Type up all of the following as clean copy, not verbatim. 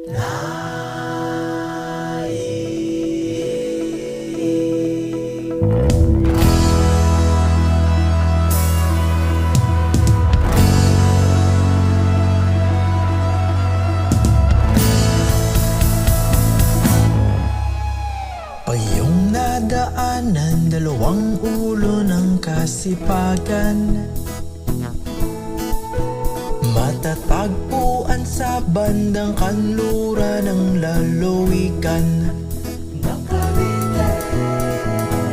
Payong nadaanan, dalawang ulo ng kasipagan, matatagpuan sa bandang kanluran ng lalawigan.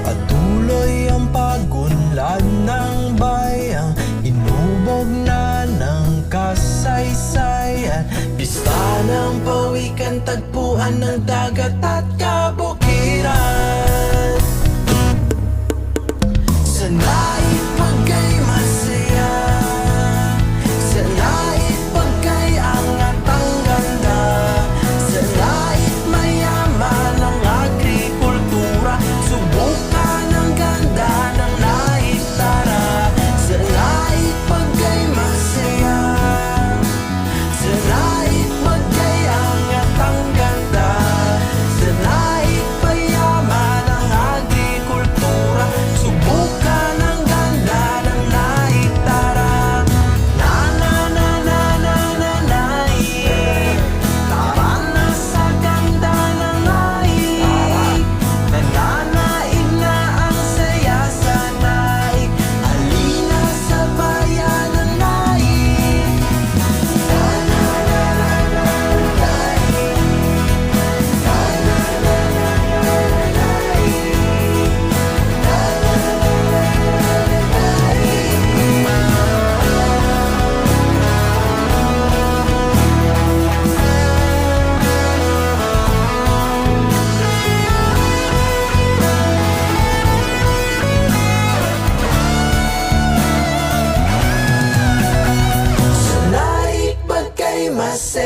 Patuloy ang pagunlad ng bayang inubog na ng kasaysayan. Pista ng pawikan, tagpuan ng dagat at kabukiran. Sana'y pagkay masaya, sana'y pagkay angat ang ganda, sana'y mayaman ang agrikultura, subukan ang ganda ng naitara. Sana'y pagkay masaya, sana'y pagkay angat ang ganda, sana'y mayaman ang agrikultura, subukan ang ganda ng naitara. Na na na na na na nai, tara na sa ganda ng nai, nananaig na ang saya sa nai, halina sa bayan ng nai. Na na na na na nai, na na na na na nai, na na na na sana'y pagkay masaya.